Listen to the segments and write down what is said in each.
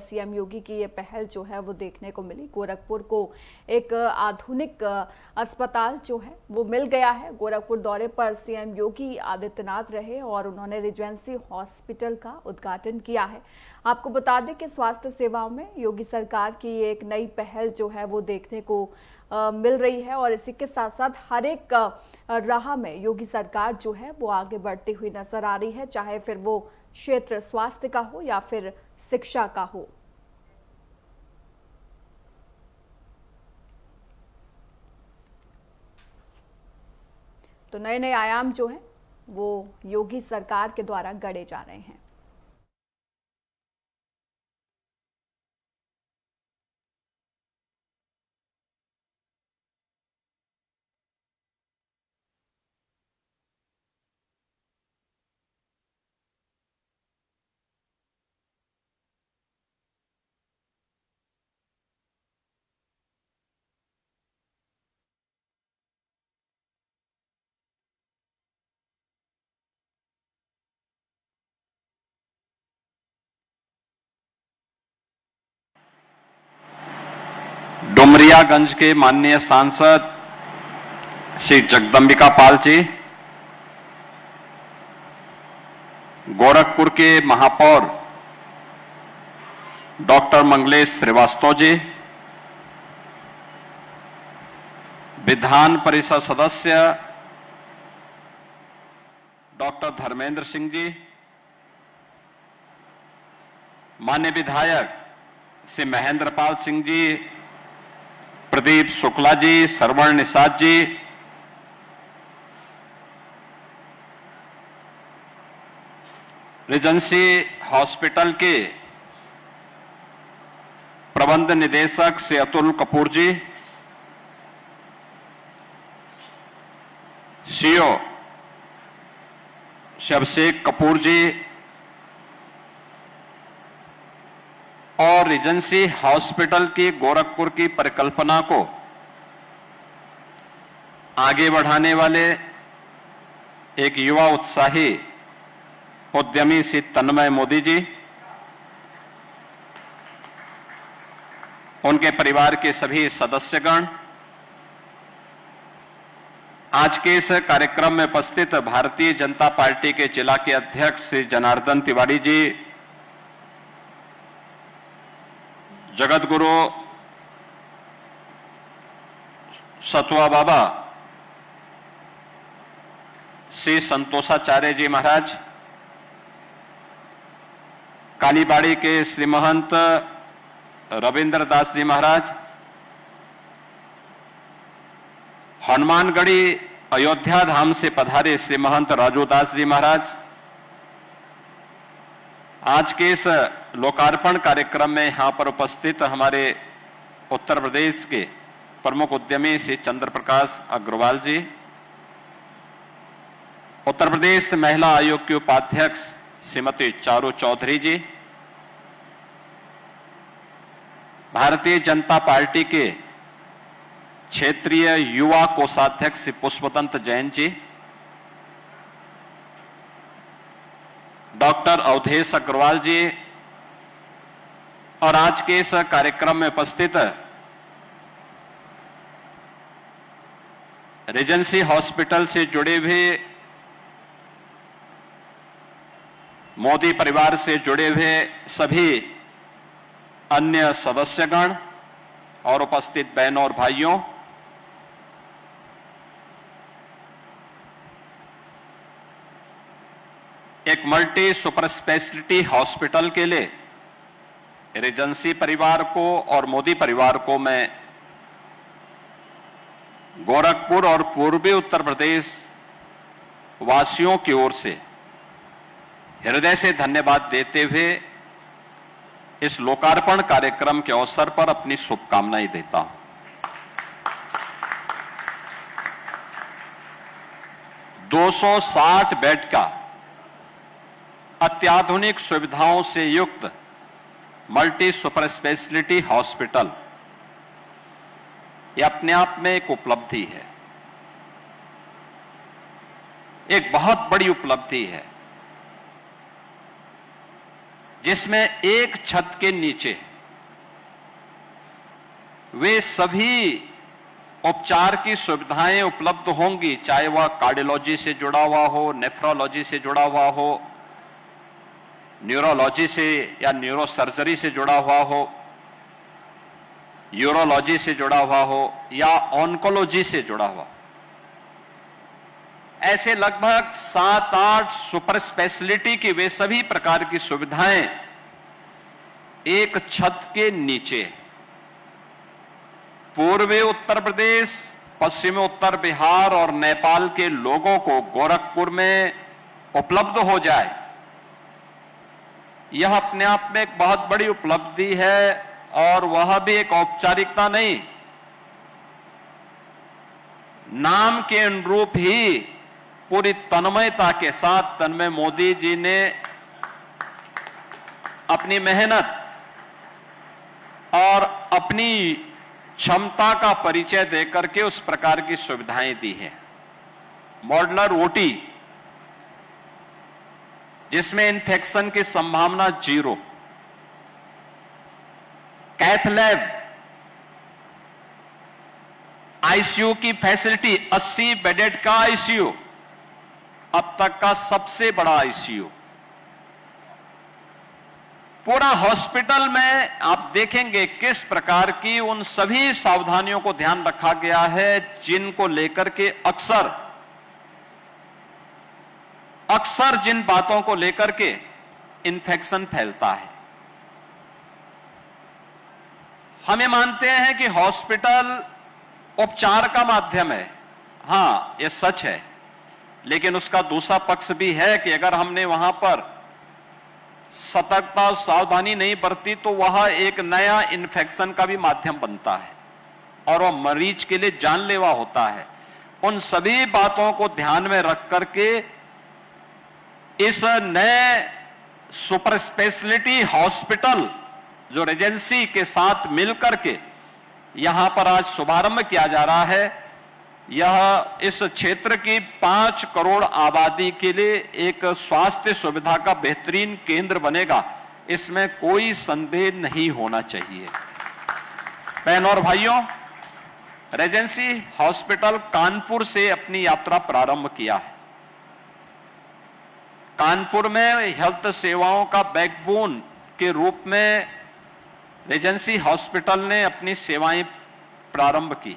CM योगी की ये पहल जो है वो देखने को मिली। गोरखपुर को एक आधुनिक अस्पताल जो है वो मिल गया है। गोरखपुर दौरे पर सीएम योगी आदित्यनाथ रहे और उन्होंने रिजेंसी हॉस्पिटल का उद्घाटन किया है। आपको बता दें कि स्वास्थ्य सेवाओं में योगी सरकार की एक नई पहल जो है वो देखने को मिल रही है और इसी के साथ साथ हर एक राह में योगी सरकार जो है वो आगे बढ़ती हुई नजर आ रही है, चाहे फिर वो क्षेत्र स्वास्थ्य का हो या फिर शिक्षा का हो। तो नए नए आयाम जो हैं वो योगी सरकार के द्वारा गढ़े जा रहे हैं। डुमरियागंज के माननीय सांसद श्री जगदंबिका पाल जी, गोरखपुर के महापौर डॉक्टर मंगलेश श्रीवास्तव जी, विधान परिषद सदस्य डॉक्टर धर्मेंद्र सिंह जी, माननीय विधायक श्री महेंद्र पाल सिंह जी, प्रदीप शुक्ला जी, श्रवण निषाद जी, रिजेंसी हॉस्पिटल के प्रबंध निदेशक श्री अतुल कपूर जी, सीओ श्री अभिषेक कपूर जी और रिजेंसी हॉस्पिटल की गोरखपुर की परिकल्पना को आगे बढ़ाने वाले एक युवा उत्साही उद्यमी श्री तन्मय मोदी जी, उनके परिवार के सभी सदस्यगण, आज के इस कार्यक्रम में उपस्थित भारतीय जनता पार्टी के जिला के अध्यक्ष श्री जनार्दन तिवारी जी, जगत गुरु सतवा बाबा श्री संतोषाचार्य जी महाराज, कालीबाड़ी के श्री महंत रविंद्र दास जी महाराज, हनुमानगढ़ी अयोध्या धाम से पधारे श्री महंत राजूदास जी महाराज, आज के इस लोकार्पण कार्यक्रम में यहां पर उपस्थित हमारे उत्तर प्रदेश के प्रमुख उद्यमी श्री चंद्र प्रकाश अग्रवाल जी, उत्तर प्रदेश महिला आयोग की उपाध्यक्ष श्रीमती चारू चौधरी जी, भारतीय जनता पार्टी के क्षेत्रीय युवा कोषाध्यक्ष श्री पुष्पदंत जैन जी, डॉक्टर अवधेश अग्रवाल जी और आज के इस कार्यक्रम में उपस्थित रिजेंसी हॉस्पिटल से जुड़े हुए, मोदी परिवार से जुड़े हुए सभी अन्य सदस्यगण और उपस्थित बहनों और भाइयों, एक मल्टी सुपर स्पेशलिटी हॉस्पिटल के लिए रिजेंसी परिवार को और मोदी परिवार को मैं गोरखपुर और पूर्वी उत्तर प्रदेश वासियों की ओर से हृदय से धन्यवाद देते हुए इस लोकार्पण कार्यक्रम के अवसर पर अपनी शुभकामनाएं देता हूं। 260 बेड का अत्याधुनिक सुविधाओं से युक्त मल्टी सुपर स्पेशलिटी हॉस्पिटल, यह अपने आप में एक उपलब्धि है, एक बहुत बड़ी उपलब्धि है। जिसमें एक छत के नीचे वे सभी उपचार की सुविधाएं उपलब्ध होंगी, चाहे वह कार्डियोलॉजी से जुड़ा हुआ हो, नेफ्रोलॉजी से जुड़ा हुआ हो, न्यूरोलॉजी से या न्यूरोसर्जरी से जुड़ा हुआ हो, यूरोलॉजी से जुड़ा हुआ हो या ऑन्कोलॉजी से जुड़ा हुआ। ऐसे लगभग 7-8 सुपर स्पेशलिटी की वे सभी प्रकार की सुविधाएं एक छत के नीचे पूर्वी उत्तर प्रदेश, पश्चिमी उत्तर बिहार और नेपाल के लोगों को गोरखपुर में उपलब्ध हो जाए, यह अपने आप में एक बहुत बड़ी उपलब्धि है और वह भी एक औपचारिकता नहीं, नाम के अनुरूप ही पूरी तन्मयता के साथ तन्मय मोदी जी ने अपनी मेहनत और अपनी क्षमता का परिचय देकर के उस प्रकार की सुविधाएं दी हैं। मॉड्यूलर ओटी, जिसमें इन्फेक्शन की संभावना 0, कैथ लैब, आईसीयू की फैसिलिटी, 80 बेडेड का आईसीयू, अब तक का सबसे बड़ा आईसीयू। पूरा हॉस्पिटल में आप देखेंगे किस प्रकार की उन सभी सावधानियों को ध्यान रखा गया है जिनको लेकर के अक्सर जिन बातों को लेकर के इन्फेक्शन फैलता है। हम ये मानते हैं कि हॉस्पिटल उपचार का माध्यम है, हां ये सच है, लेकिन उसका दूसरा पक्ष भी है कि अगर हमने वहां पर सतर्कता और सावधानी नहीं बरती तो वह एक नया इन्फेक्शन का भी माध्यम बनता है और वह मरीज के लिए जानलेवा होता है। उन सभी बातों को ध्यान में रख करके इस नए सुपर स्पेशलिटी हॉस्पिटल जो रेजेंसी के साथ मिलकर के यहां पर आज शुभारंभ किया जा रहा है, यह इस क्षेत्र की 5 करोड़ आबादी के लिए एक स्वास्थ्य सुविधा का बेहतरीन केंद्र बनेगा, इसमें कोई संदेह नहीं होना चाहिए। बहनों और भाइयों, रेजेंसी हॉस्पिटल कानपुर से अपनी यात्रा प्रारंभ किया है। कानपुर में हेल्थ सेवाओं का बैकबोन के रूप में रेजेंसी हॉस्पिटल ने अपनी सेवाएं प्रारंभ की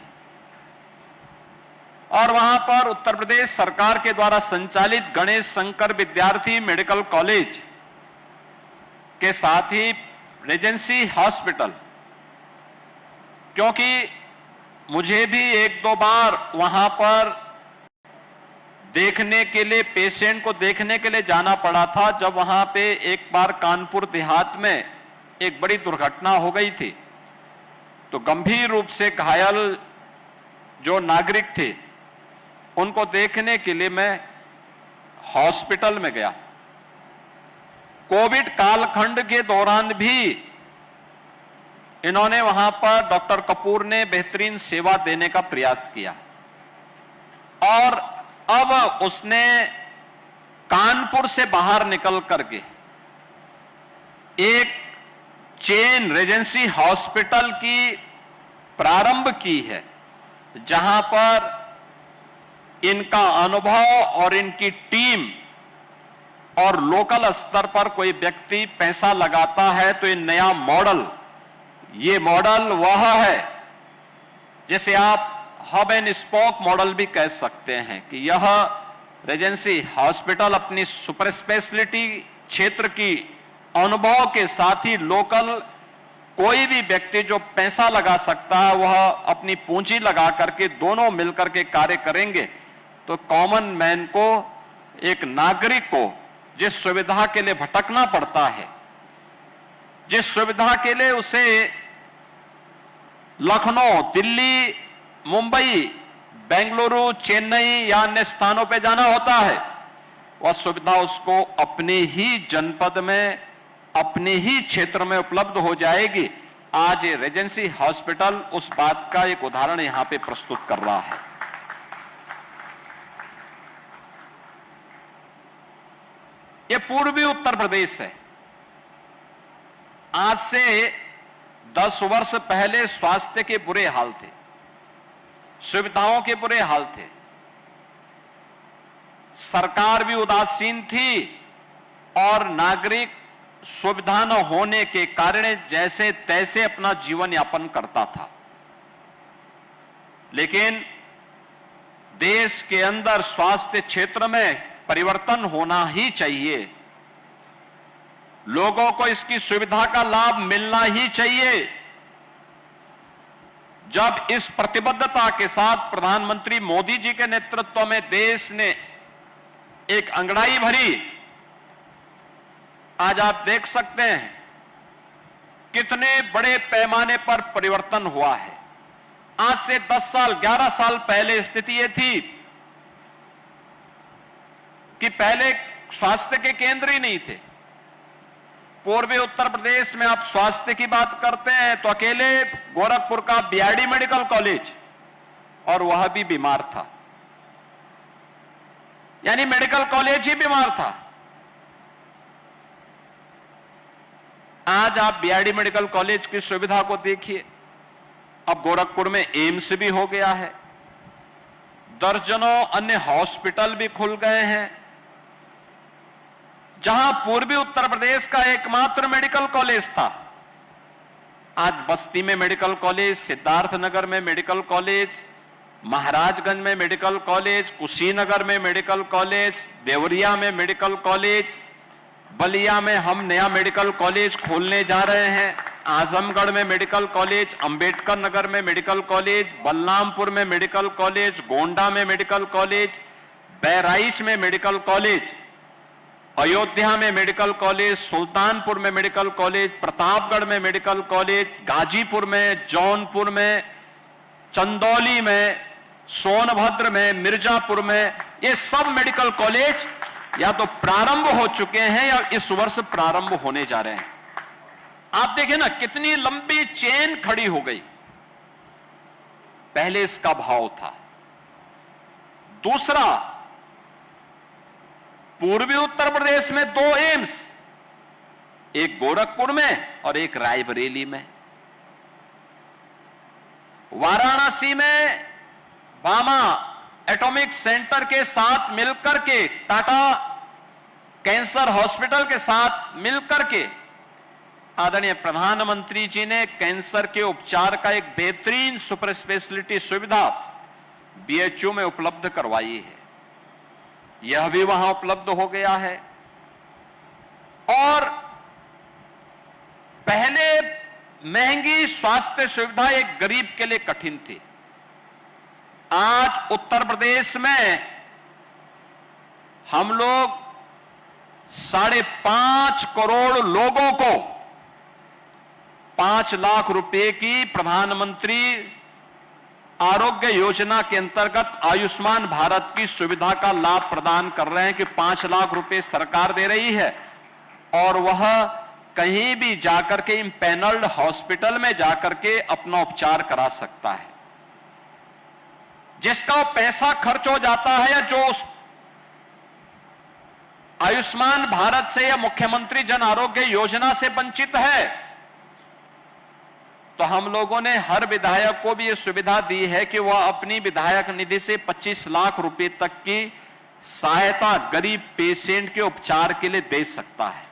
और वहां पर उत्तर प्रदेश सरकार के द्वारा संचालित गणेश शंकर विद्यार्थी मेडिकल कॉलेज के साथ ही रेजेंसी हॉस्पिटल, क्योंकि मुझे भी 1-2 बार वहां पर देखने के लिए, पेशेंट को देखने के लिए जाना पड़ा था जब वहां पे एक बार कानपुर देहात में एक बड़ी दुर्घटना हो गई थी। तो गंभीर रूप से घायल जो नागरिक थे उनको देखने के लिए मैं हॉस्पिटल में गया। कोविड कालखंड के दौरान भी इन्होंने वहां पर डॉक्टर कपूर ने बेहतरीन सेवा देने का प्रयास किया और अब उसने कानपुर से बाहर निकल करके एक चेन रेजेंसी हॉस्पिटल की प्रारंभ की है, जहां पर इनका अनुभव और इनकी टीम और लोकल स्तर पर कोई व्यक्ति पैसा लगाता है तो ये नया मॉडल, ये मॉडल वह है जिसे आप हब एंड स्पोक मॉडल भी कह सकते हैं कि यह रेजेंसी हॉस्पिटल अपनी सुपर स्पेशलिटी क्षेत्र की अनुभव के साथ ही लोकल कोई भी व्यक्ति जो पैसा लगा सकता है वह अपनी पूंजी लगा करके दोनों मिलकर के कार्य करेंगे तो कॉमन मैन को, एक नागरिक को जिस सुविधा के लिए भटकना पड़ता है, जिस सुविधा के लिए उसे लखनऊ, दिल्ली, मुंबई, बेंगलुरु, चेन्नई या अन्य स्थानों पे जाना होता है, वह सुविधा उसको अपने ही जनपद में, अपने ही क्षेत्र में उपलब्ध हो जाएगी। आज ये रेजेंसी हॉस्पिटल उस बात का एक उदाहरण यहां पे प्रस्तुत कर रहा है। ये पूर्वी उत्तर प्रदेश है आज से 10 वर्ष पहले स्वास्थ्य के बुरे हाल थे, सुविधाओं के बुरे हाल थे, सरकार भी उदासीन थी और नागरिक सुविधा न होने के कारण जैसे तैसे अपना जीवन यापन करता था। लेकिन देश के अंदर स्वास्थ्य क्षेत्र में परिवर्तन होना ही चाहिए, लोगों को इसकी सुविधा का लाभ मिलना ही चाहिए। जब इस प्रतिबद्धता के साथ प्रधानमंत्री मोदी जी के नेतृत्व में देश ने एक अंगड़ाई भरी, आज आप देख सकते हैं कितने बड़े पैमाने पर परिवर्तन हुआ है। आज से 10 साल 11 साल पहले स्थिति यह थी कि पहले स्वास्थ्य के केंद्र ही नहीं थे। पूर्वी उत्तर प्रदेश में आप स्वास्थ्य की बात करते हैं तो अकेले गोरखपुर का बीआरडी मेडिकल कॉलेज, और वह भी बीमार था, यानी मेडिकल कॉलेज ही बीमार था। आज आप बीआरडी मेडिकल कॉलेज की सुविधा को देखिए, अब गोरखपुर में एम्स भी हो गया है, दर्जनों अन्य हॉस्पिटल भी खुल गए हैं। जहां पूर्वी उत्तर प्रदेश का एकमात्र मेडिकल कॉलेज था, आज बस्ती में मेडिकल कॉलेज, सिद्धार्थनगर में मेडिकल कॉलेज, महाराजगंज में मेडिकल कॉलेज, कुशीनगर में मेडिकल कॉलेज, देवरिया में मेडिकल कॉलेज, बलिया में हम नया मेडिकल कॉलेज खोलने जा रहे हैं, आजमगढ़ में मेडिकल कॉलेज, अंबेडकर नगर में मेडिकल कॉलेज, बलरामपुर में मेडिकल कॉलेज, गोंडा में मेडिकल कॉलेज, बहराइच में मेडिकल कॉलेज, अयोध्या में मेडिकल कॉलेज, सुल्तानपुर में मेडिकल कॉलेज, प्रतापगढ़ में मेडिकल कॉलेज, गाजीपुर में, जौनपुर में, चंदौली में, सोनभद्र में, मिर्जापुर में, ये सब मेडिकल कॉलेज या तो प्रारंभ हो चुके हैं या इस वर्ष प्रारंभ होने जा रहे हैं। आप देखिए ना कितनी लंबी चेन खड़ी हो गई, पहले इसका भाव था। दूसरा, पूर्वी उत्तर प्रदेश में 2 एम्स, एक गोरखपुर में और एक रायबरेली में। वाराणसी में भामा एटॉमिक सेंटर के साथ मिलकर के, टाटा कैंसर हॉस्पिटल के साथ मिलकर के आदरणीय प्रधानमंत्री जी ने कैंसर के उपचार का एक बेहतरीन सुपर स्पेशलिटी सुविधा बीएचयू में उपलब्ध करवाई है। यह भी वहां उपलब्ध हो गया है। और पहले महंगी स्वास्थ्य सुविधा एक गरीब के लिए कठिन थी। आज उत्तर प्रदेश में हम लोग 5.5 करोड़ लोगों को 5 लाख रुपए की प्रधानमंत्री आरोग्य योजना के अंतर्गत आयुष्मान भारत की सुविधा का लाभ प्रदान कर रहे हैं कि 5 लाख रुपए सरकार दे रही है और वह कहीं भी जाकर के इम्पैनल्ड हॉस्पिटल में जाकर के अपना उपचार करा सकता है। जिसका पैसा खर्च हो जाता है या जो उस आयुष्मान भारत से या मुख्यमंत्री जन आरोग्य योजना से वंचित है, तो हम लोगों ने हर विधायक को भी यह सुविधा दी है कि वह अपनी विधायक निधि से 25 लाख रुपए तक की सहायता गरीब पेशेंट के उपचार के लिए दे सकता है।